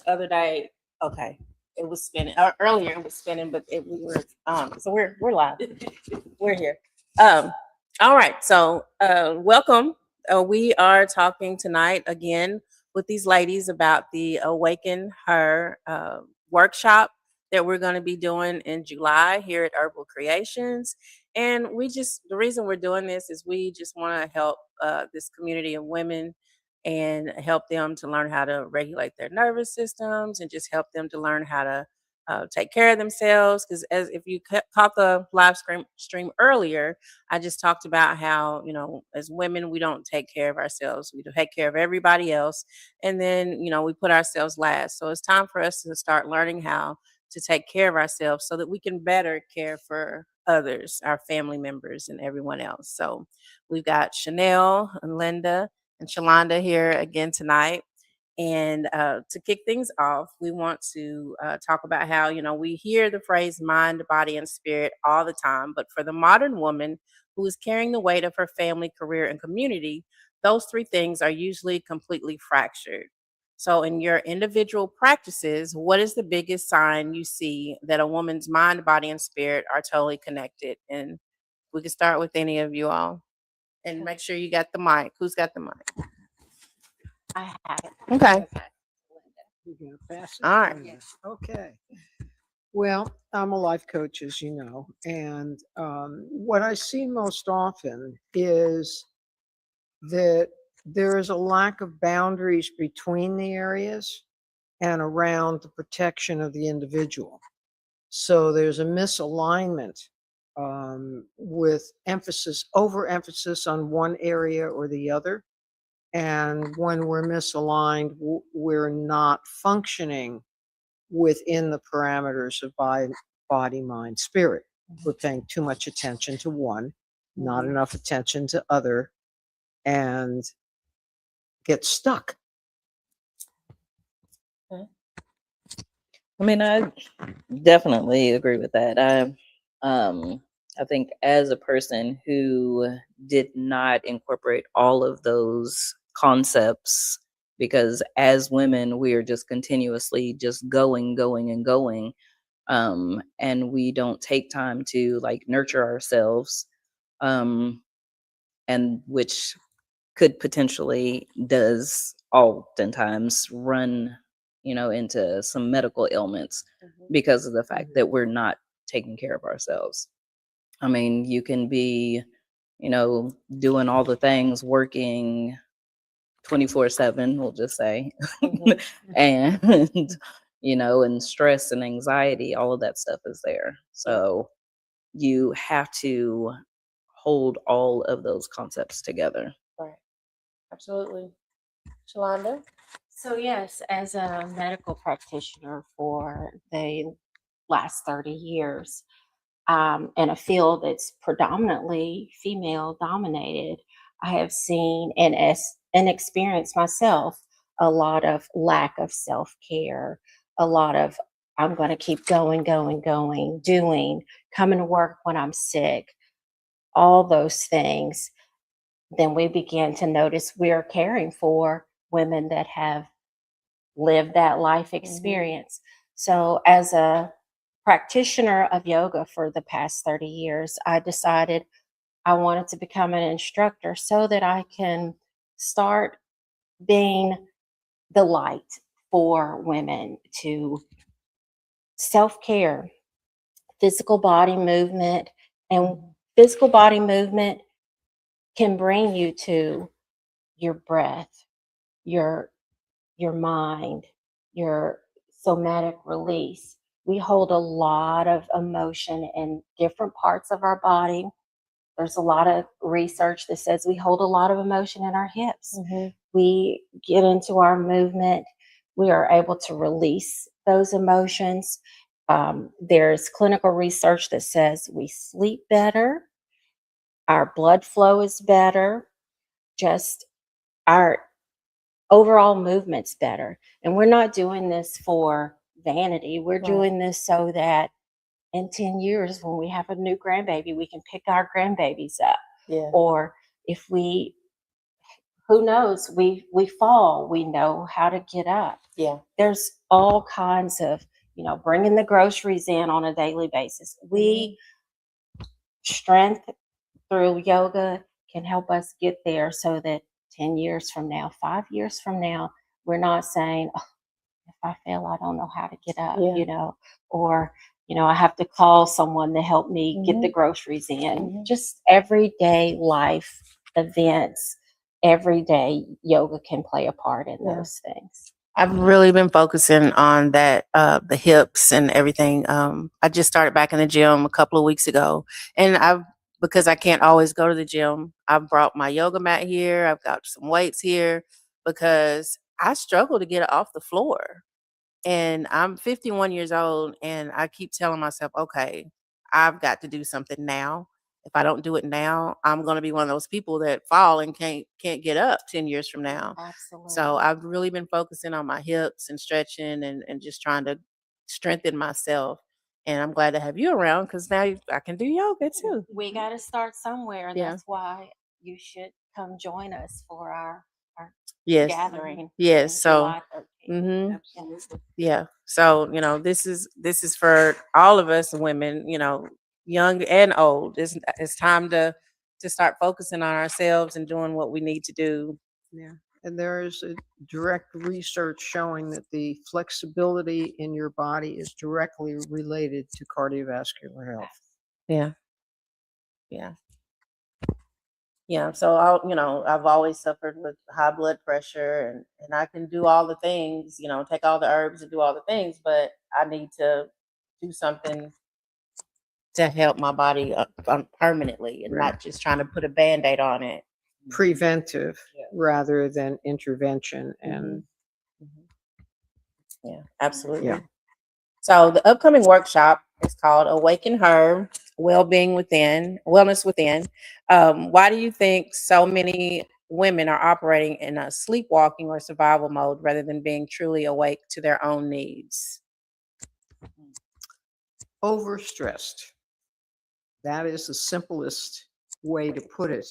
other day. Okay, it was spinning. Earlier it was spinning, but we were so we're live. We're here. All right. So welcome. We are talking tonight again with these ladies about the Awaken Her workshop that we're going to be doing in July here at Herbal Kreations. And the reason we're doing this is we just want to help this community of women and help them to learn how to regulate their nervous systems and just help them to learn how to take care of themselves. Because as if you caught the live stream earlier, I just talked about how, as women, we don't take care of ourselves. We take care of everybody else. And then, we put ourselves last. So it's time for us to start learning how to take care of ourselves so that we can better care for others, our family members, and everyone else. So we've got Chanel and Linda and Shalonda here again tonight. And to kick things off, we want to talk about how, we hear the phrase mind, body, and spirit all the time. But for the modern woman who is carrying the weight of her family, career, and community, those three things are usually completely fractured. So, in your individual practices, what is the biggest sign you see that a woman's mind, body, and spirit are totally connected? And we can start with any of you all. And make sure you got the mic. Who's got the mic? I have it. Okay. You're going to pass it? All right. Yes. Okay. Well, I'm a life coach, as you know, and what I see most often is that there is a lack of boundaries between the areas and around the protection of the individual. So there's a misalignment with overemphasis on one area or the other. And when we're misaligned, we're not functioning within the parameters of body, mind, spirit. We're paying too much attention to one, not enough attention to other, and get stuck. I mean, I definitely agree with that. I think as a person who did not incorporate all of those concepts, because as women, we are just continuously just going, and going. And we don't take time to like nurture ourselves, and which could potentially does oftentimes run into some medical ailments because of the fact that we're not taking care of ourselves. I mean, you can be doing all the things, working 24/7, we'll just say, and and stress and anxiety, all of that stuff is there. So you have to hold all of those concepts together. Right. Absolutely. Shalonda? So, yes, as a medical practitioner for the last 30 years, in a field that's predominantly female dominated, I have seen and experienced myself a lot of lack of self care, a lot of I'm going to keep going, doing, coming to work when I'm sick, all those things. Then we begin to notice we're caring for women that have lived that life experience. So, as a practitioner of yoga for the past 30 years, I decided I wanted to become an instructor so that I can start being the light for women to self care, physical body movement, and physical body movement can bring you to your breath, your mind, your somatic release. We hold a lot of emotion in different parts of our body. There's a lot of research that says we hold a lot of emotion in our hips. We get into our movement, we are able to release those emotions. There's clinical research that says we sleep better, our blood flow is better, just our overall movement's better. And we're not doing this for vanity. We're doing this so that in 10 years, when we have a new grandbaby, we can pick our grandbabies up. Yeah. Or if we who knows? We fall. We know how to get up. Yeah. There's all kinds of, bringing the groceries in on a daily basis. We strength through yoga can help us get there so that 10 years from now, 5 years from now, we're not saying, oh, if I fail, I don't know how to get up, Yeah. or, I have to call someone to help me get the groceries in. Just everyday life events, every day yoga can play a part in those things. I've really been focusing on that, the hips and everything. I just started back in the gym a couple of weeks ago, and because I can't always go to the gym, I've brought my yoga mat here. I've got some weights here because I struggle to get it off the floor. And I'm 51 years old, and I keep telling myself, okay, I've got to do something now. If I don't do it now, I'm going to be one of those people that fall and can't get up 10 years from now. Absolutely. So I've really been focusing on my hips and stretching and just trying to strengthen myself. And I'm glad to have you around because now I can do yoga too. We got to start somewhere, and Yeah. that's why you should come join us for our Yes. gathering. Yes. on So, July 13th. Absolutely. Yeah. So, this is for all of us women, young and old. It's time to start focusing on ourselves and doing what we need to do. Yeah. And there is a direct research showing that the flexibility in your body is directly related to cardiovascular health. Yeah. Yeah. Yeah. So I've always suffered with high blood pressure and I can do all the things, take all the herbs and do all the things, but I need to do something to help my body permanently and Right. not just trying to put a Band-Aid on it. Preventive Yeah. rather than intervention. And Yeah, absolutely. Yeah. So the upcoming workshop is called Awaken Her Wellness Within. Why do you think so many women are operating in a sleepwalking or survival mode rather than being truly awake to their own needs? overstressed. That is the simplest way to put it.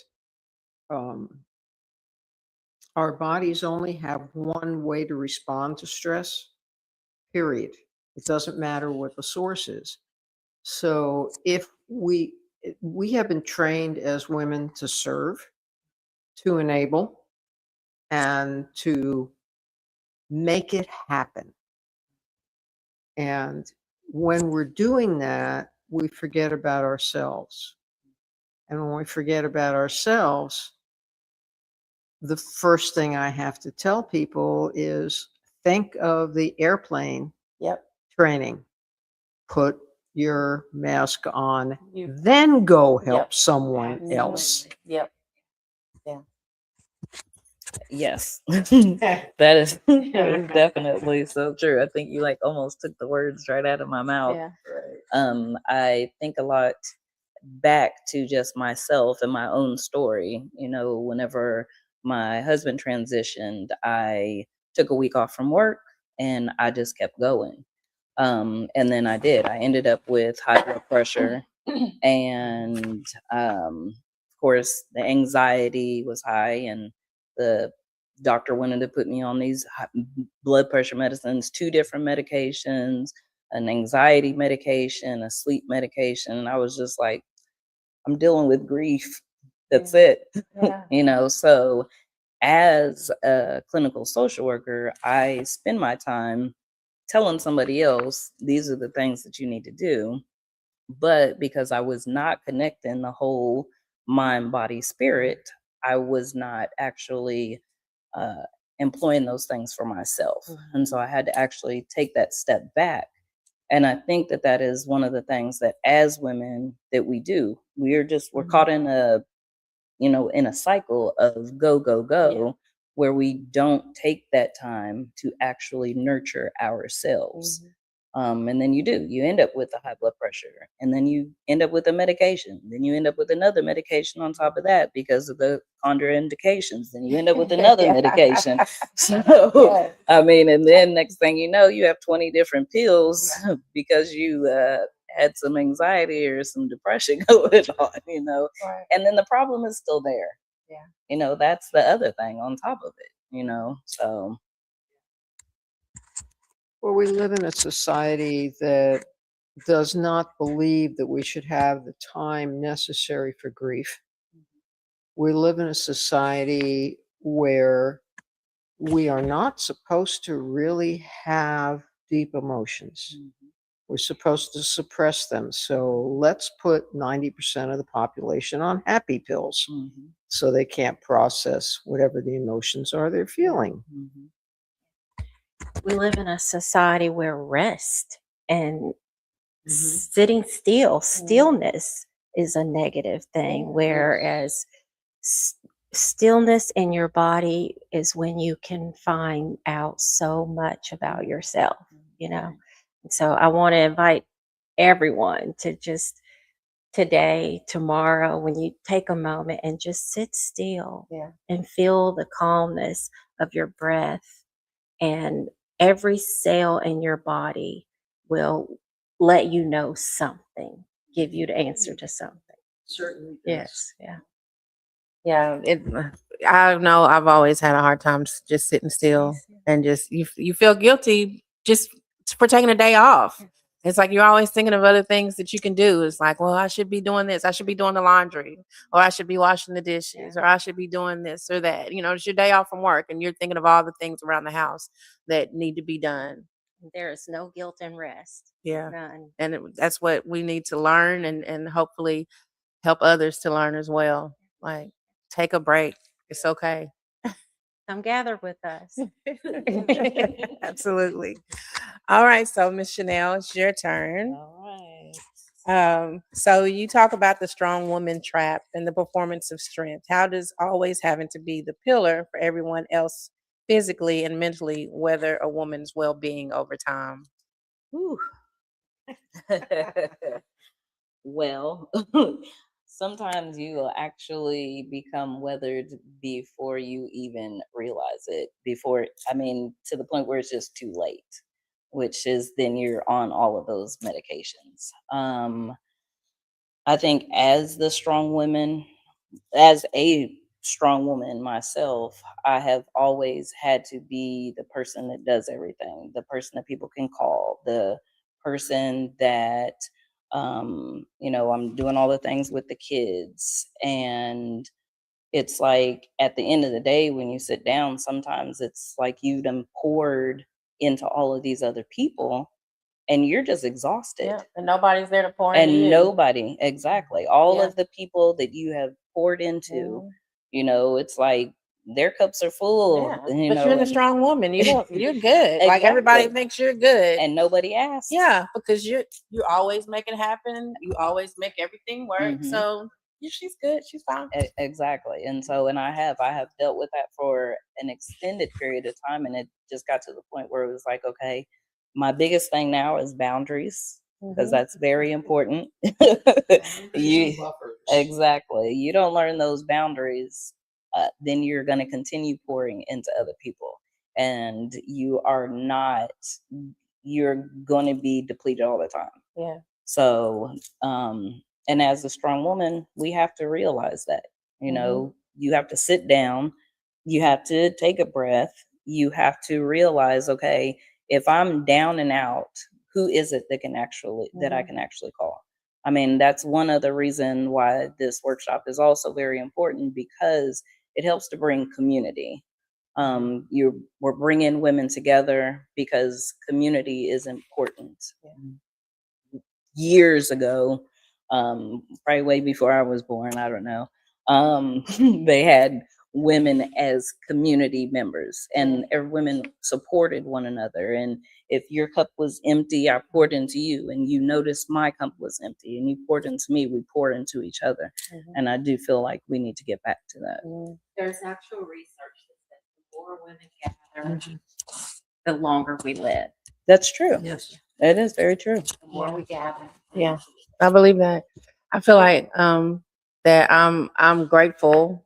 Our bodies only have one way to respond to stress, period. It doesn't matter what the source is. So if we have been trained as women to serve, to enable, and to make it happen. And when we're doing that, we forget about ourselves. And when we forget about ourselves, the first thing I have to tell people is think of the airplane Yep. training. Put your mask on, then go help someone else. Yep. Yes, that is definitely so true. I think you almost took the words right out of my mouth. Yeah. I think a lot back to just myself and my own story. Whenever my husband transitioned, I took a week off from work and I just kept going. And then I ended up with high blood pressure and of course the anxiety was high, and the doctor wanted to put me on these blood pressure medicines, 2 different medications, an anxiety medication, a sleep medication, and I was just like, I'm dealing with grief. That's it. Yeah. So as a clinical social worker, I spend my time telling somebody else, these are the things that you need to do. But because I was not connecting the whole mind, body, spirit, I was not actually employing those things for myself. And so I had to actually take that step back. And I think that that is one of the things that as women that we do. We're caught in a cycle of go, go, go, where we don't take that time to actually nurture ourselves. And then you end up with a high blood pressure, and then you end up with a medication, then you end up with another medication on top of that because of the contraindications, then you end up with another medication. So and then next thing you know, you have 20 different pills because you had some anxiety or some depression going on, Right. and then the problem is still there. Yeah. You know, that's the other thing on top of it, you know. So Well, we live in a society that does not believe that we should have the time necessary for grief. We live in a society where we are not supposed to really have deep emotions. We're supposed to suppress them. So let's put 90% of the population on happy pills so they can't process whatever the emotions are they're feeling. We live in a society where rest and Mm-hmm. sitting still, stillness is a negative thing, whereas stillness in your body is when you can find out so much about yourself, you know. And so I want to invite everyone to just today, tomorrow, when you take a moment and just sit still and feel the calmness of your breath, and every cell in your body will let you know something, give you the answer to something. Certainly. Yes. Yeah. Yeah, I know I've always had a hard time just sitting still and just you feel guilty just for taking a day off. It's like you're always thinking of other things that you can do. It's like, well, I should be doing this. I should be doing the laundry, or I should be washing the dishes, or I should be doing this or that. You know, it's your day off from work, and you're thinking of all the things around the house that need to be done. There is no guilt in rest. Yeah, None. and that's what we need to learn, and hopefully help others to learn as well. Like, take a break. It's okay. Come gather with us. Absolutely. All right. So, Miss Chanel, it's your turn. all right. So you talk about the strong woman trap and the performance of strength. How does always having to be the pillar for everyone else physically and mentally weather a woman's well-being over time? Whew. Well, sometimes you will actually become weathered before you even realize it. I mean, to the point where it's just too late, which is then you're on all of those medications. I think as a strong woman myself, I have always had to be the person that does everything, the person that people can call, the person that, you know, I'm doing all the things with the kids. And it's like at the end of the day, when you sit down, sometimes it's like you done poured into all of these other people and you're just exhausted. Yeah, and nobody's there to pour into And you. nobody, exactly. All Yeah. of the people that you have poured into, Mhm. you know, it's like their cups are full, Yeah, you but know, you're the and strong woman. You're good. Like, everybody exactly. thinks you're good. And nobody asks. Yeah, because you always make it happen. You always make everything work. Mhm. So she's good. She's fine. Exactly. And so, and I have dealt with that for an extended period of time, and it just got to the point where it was like, okay, my biggest thing now is boundaries, because Mhm. that's very important. You exactly. You don't learn those boundaries, then you're going to continue pouring into other people, and you're going to be depleted all the time. Yeah. So, and as a strong woman, we have to realize that, you know, you have to sit down, you have to take a breath, you have to realize, okay, if I'm down and out, who is it that I can actually call? I mean, that's one other reason why this workshop is also very important, because it helps to bring community. We're bringing women together because community is important. Years ago, probably way before I was born, I don't know, they had women as community members, and every women supported one another. And if your cup was empty, I poured into you, and you noticed my cup was empty and you poured into me. We poured into each other. And I do feel like we need to get back to that. There's actual research that says the more women gather, the longer we live. That's true. Yes. It is very true. The more we gather. Yeah, I believe that. I feel like that I'm grateful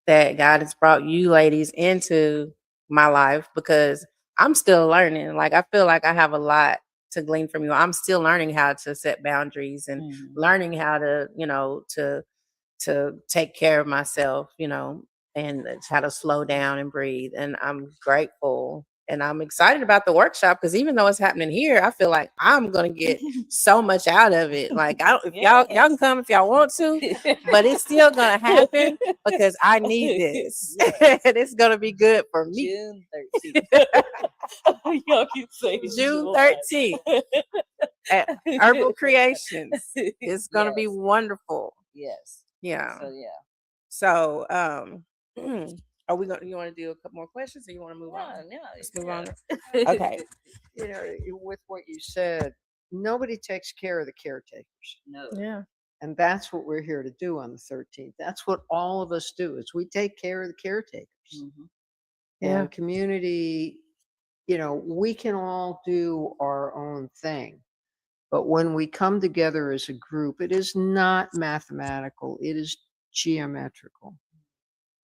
that God has brought you ladies into my life, because I'm still learning. Like, I feel like I have a lot to glean from you. I'm still learning how to set boundaries and learning how to, you know, to to take care of myself, and how to slow down and breathe. And I'm grateful and I'm excited about the workshop because even though it's happening here, I feel like I'm gonna get so much out of it. Like I don't, if y'all can come if y'all want to, but it's still gonna happen because I need this. And it's gonna be good for me. June 13th. Y'all keep saying June July. 13th at Herbal Kreations. It's gonna be Yes. wonderful. Yes. Yeah. So yeah. So are we gonna you want to do a couple more questions or you want to move on? No, Let's move on. yeah. Okay. You know, with what you said, nobody takes care of the caretakers. No. Yeah. And that's what we're here to do on the 13th. That's what all of us do is we take care of the caretakers. Mhm. Yeah. And community, we can all do our own thing. But when we come together as a group, it is not mathematical, it is geometrical,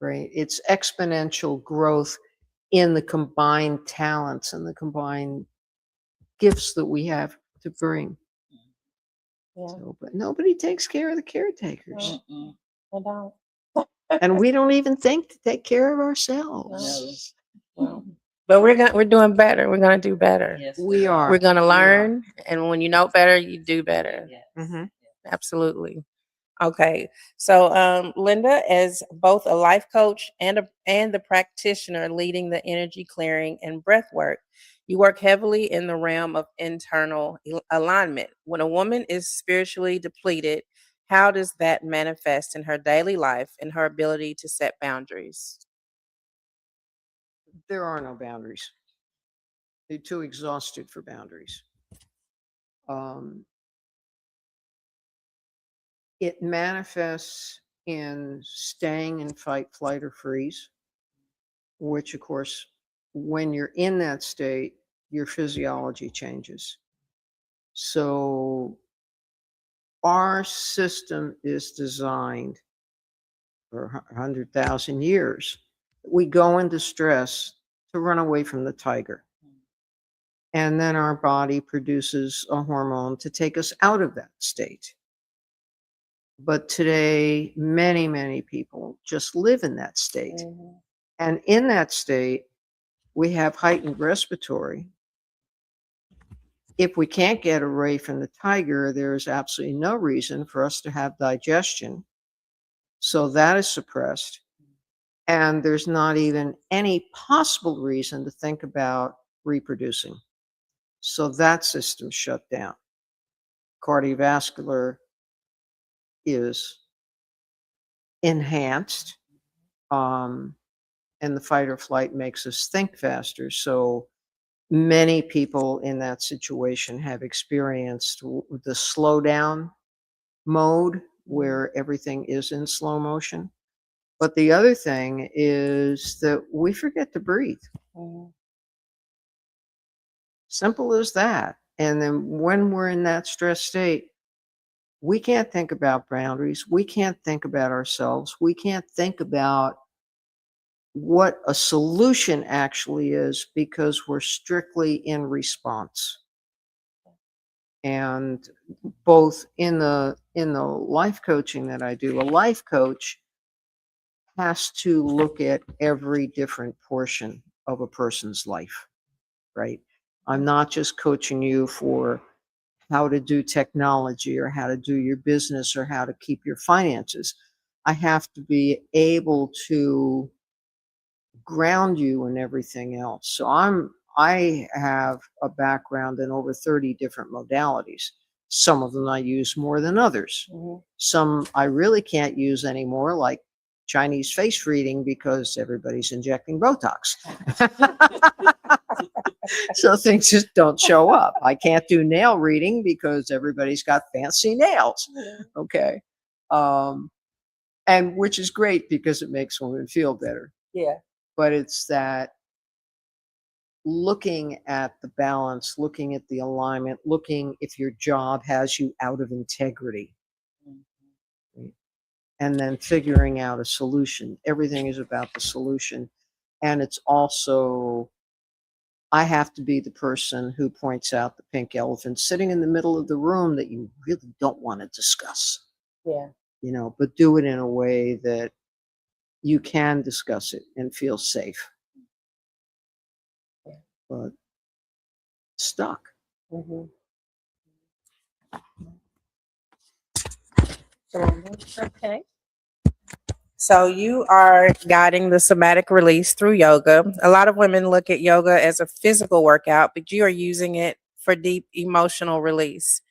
right? It's exponential growth in the combined talents and the combined gifts that we have to bring. Yeah. So, but nobody takes care of the caretakers. Mm-mm. I don't. And we don't even think to take care of ourselves. Well, but we're doing better. We're gonna do better. Yes, We are. We're gonna We are. learn, and when you know better, you do better. Yes. Mhm. Absolutely. Okay. So Linda, as both a life coach and the practitioner leading the energy clearing and breath work, you work heavily in the realm of internal alignment. When a woman is spiritually depleted, how does that manifest in her daily life and her ability to set boundaries? There are no boundaries. They're too exhausted for boundaries. It manifests in staying in fight, flight, or freeze, which, of course, when you're in that state, your physiology changes. So, our system is designed for 100,000 years. We go into stress to run away from the tiger. And then our body produces a hormone to take us out of that state. But today, many, many people just live in that state. Mhm. And in that state, we have heightened respiratory. If we can't get away from the tiger, there's absolutely no reason for us to have digestion. So that is suppressed. And there's not even any possible reason to think about reproducing. So that system's shut down. Cardiovascular is enhanced. And the fight or flight makes us think faster. So many people in that situation have experienced the slowdown mode where everything is in slow motion. But the other thing is that we forget to breathe. Mhm. Simple as that. And then when we're in that stress state, we can't think about boundaries. We can't think about ourselves. We can't think about what a solution actually is because we're strictly in response. And both in the life coaching that I do, a life coach has to look at every different portion of a person's life, right? I'm not just coaching you for how to do technology or how to do your business or how to keep your finances. I have to be able to ground you in everything else. So I have a background in over 30 different modalities. Some of them I use more than others. Mhm. Some I really can't use anymore, like Chinese face reading, because everybody's injecting Botox. So things just don't show up. I can't do nail reading because everybody's got fancy nails. Okay. And which is great because it makes women feel better. Yeah. But it's that looking at the balance, looking at the alignment, looking if your job has you out of integrity, right? And then figuring out a solution. Everything is about the solution. And it's also, I have to be the person who points out the pink elephant sitting in the middle of the room that you really don't want to discuss. Yeah. but do it in a way that you can discuss it and feel safe. But stuck. Mhm. Okay. So you are guiding the somatic release through yoga. A lot of women look at yoga as a physical workout, but you are using it for deep emotional release.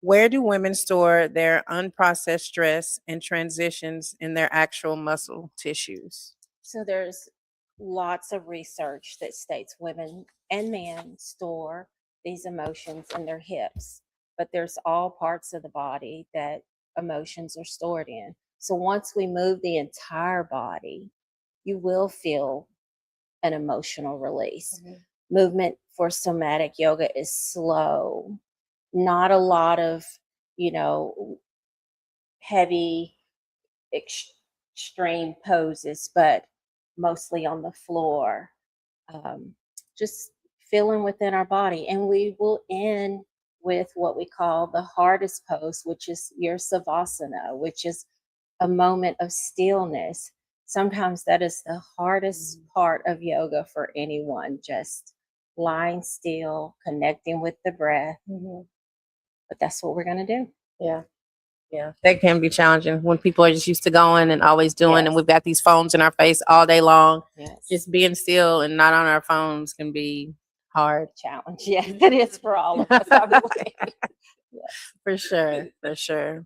Where do women store their unprocessed stress and transitions in their actual muscle tissues? So there's lots of research that states women and men store these emotions in their hips, but there's all parts of the body that emotions are stored in. So once we move the entire body, you will feel an emotional release. Movement for somatic yoga is slow, not a lot of, you know, heavy extreme poses, but mostly on the floor, just feeling within our body. And we will end with what we call the hardest pose, which is your savasana, which is a moment of stillness. Sometimes that is the hardest part of yoga for anyone, just lying still, connecting with the breath. But that's what we're going to do. Yeah. Yeah. That can be challenging when people are just used to going and always doing, and Yes. we've got these phones in our face all day long. Yes. Just being still and not on our phones can be hard. Challenge. Yes, it is for all of us, I believe. For sure. For sure.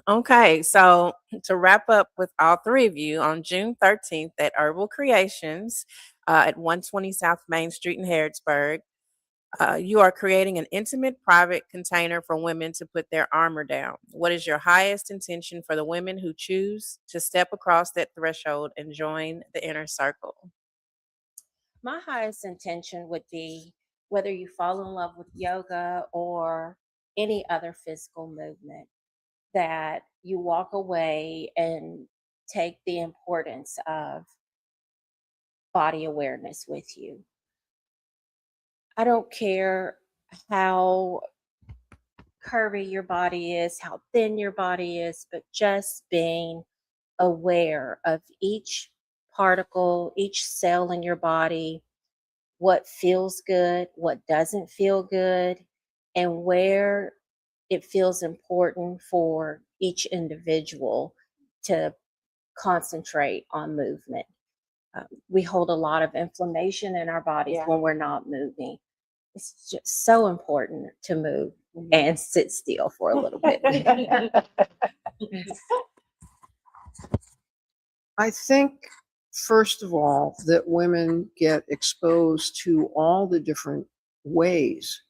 Okay. So to wrap up with all three of you on June 13th at Herbal Kreations at 120 South Main Street in Harrodsburg, you are creating an intimate, private container for women to put their armor down. What is your highest intention for the women who choose to step across that threshold and join the inner circle? My highest intention would be whether you fall in love with yoga or any other physical movement, that you walk away and take the importance of body awareness with you. I don't care how curvy your body is, how thin your body is, but just being aware of each particle, each cell in your body, what feels good, what doesn't feel good, and where it feels important for each individual to concentrate on movement. We hold a lot of inflammation in our bodies Yeah. when we're not moving. It's just so important to move and sit still for a little bit. I think, first of all, that women get exposed to all the different ways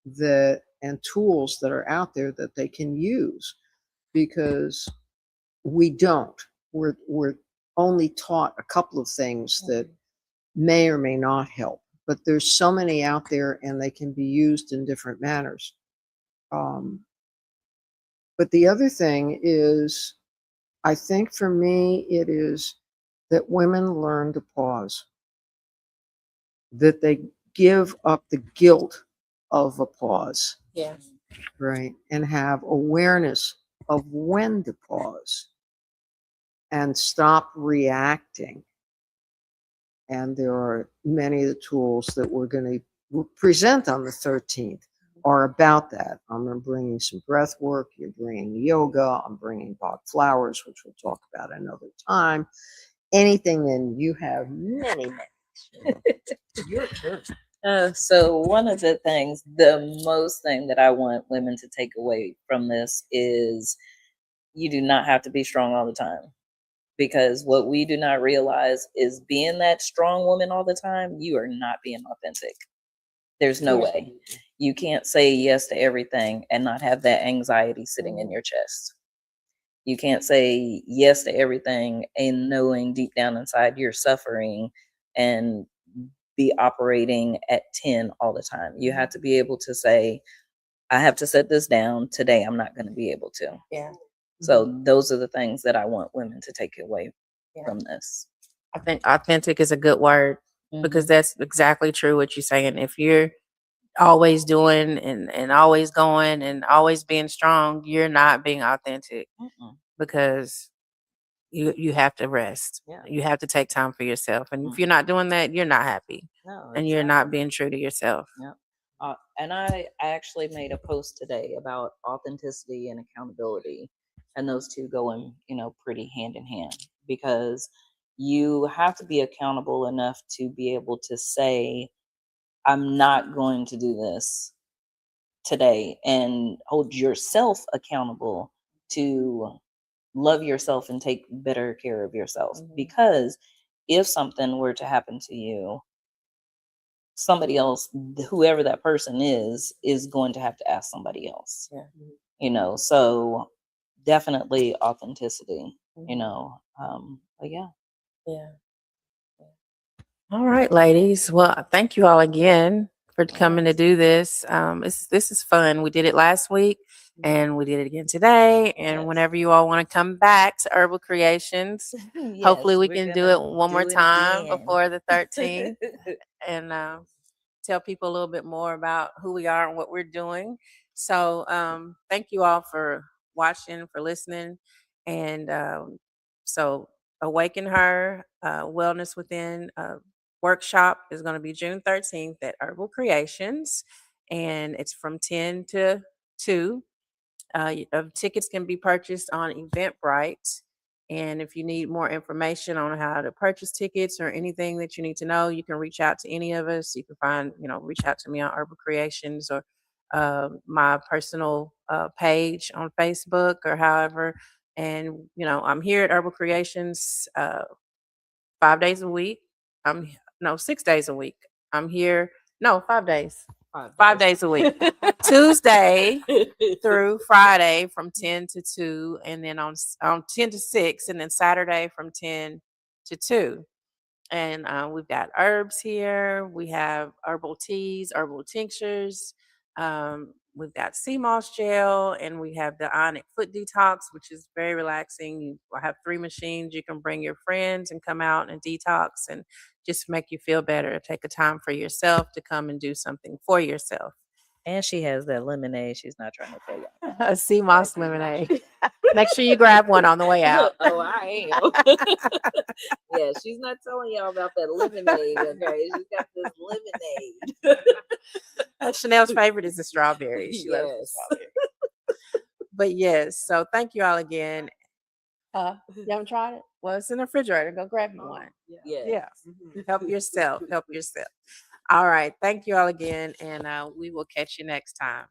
that and tools that are out there that they can use, because we don't. We're only taught a couple of things that may or may not help, but there's so many out there and they can be used in different manners. But the other thing is, I think for me, it is that women learn to pause, that they give up the guilt of a pause, Yeah. right? And have awareness of when to pause and stop reacting. And there are many of the tools that we're going to present on the 13th are about that. I'm bringing some breath work. You're bringing yoga. I'm bringing Bach flowers, which we'll talk about another time. Anything, then you have many. Your turn. So one of the things, the most thing that I want women to take away from this is you do not have to be strong all the time. Because what we do not realize is being that strong woman all the time, you are not being authentic. There's no way. You can't say yes to everything and not have that anxiety sitting in your chest. You can't say yes to everything and knowing deep down inside you're suffering and be operating at 10 all the time. You have to be able to say, I have to set this down today. I'm not going to be able to. Yeah. So those are the things that I want women to take away Yeah. from this. I think authentic is a good word because that's exactly true what you're saying. If you're always doing and always going and always being strong, you're not being authentic. because you have to rest. Yeah. You have to take time for yourself. And if Mhm. you're not doing that, you're not happy No, and you're not exactly. being true to yourself. And I actually made a post today about authenticity and accountability, and those two go in, pretty hand in hand, because you have to be accountable enough to be able to say, I'm not going to do this today, and hold yourself accountable to love yourself and take better care of yourself. Mhm. Because if something were to happen to you, somebody else, whoever that person is going to have to ask somebody else. Yeah. So definitely authenticity. But yeah. Yeah. All right, ladies. Well, thank you all again for coming to do this. This is fun. We did it last week and we did it again today. And Yes. whenever you all want to come back to Herbal Kreations, hopefully Yes, we we're can do gonna it one more do it time again. before the 13th and tell people a little bit more about who we are and what we're doing. So thank you all for watching, for listening. And so Awaken Her Wellness Within workshop is going to be June 13th at Herbal Kreations, and it's from 10 to 2. Tickets can be purchased on Eventbrite. And if you need more information on how to purchase tickets or anything that you need to know, you can reach out to any of us. You can reach out to me on Herbal Kreations or my personal page on Facebook or however. And, I'm here at Herbal Kreations 5 days a week. No, 6 days a week. I'm here. No, 5 days. 5 days a week. Tuesday through Friday from 10 to 2, and then on 10 to 6, and then Saturday from 10 to 2. And we've got herbs here. We have herbal teas, herbal tinctures. We've got sea moss gel, and we have the ionic foot detox, which is very relaxing. I have 3 machines. You can bring your friends and come out and detox and just make you feel better. Take a time for yourself to come and do something for yourself. And she has that lemonade. She's not trying to tell you. A sea moss lemonade. Make sure you grab one on the way out. Oh, I am. Yeah, she's not telling y'all about that lemonade. Okay, she's got this lemonade. Chanel's favorite is the strawberry. She loves the Yes. strawberry. But yes, so thank you all again. You haven't tried it? Well, it's in the refrigerator. Go grab me one. Yes. Yeah. Help yourself. Help yourself. All right. Thank you all again. And we will catch you next time.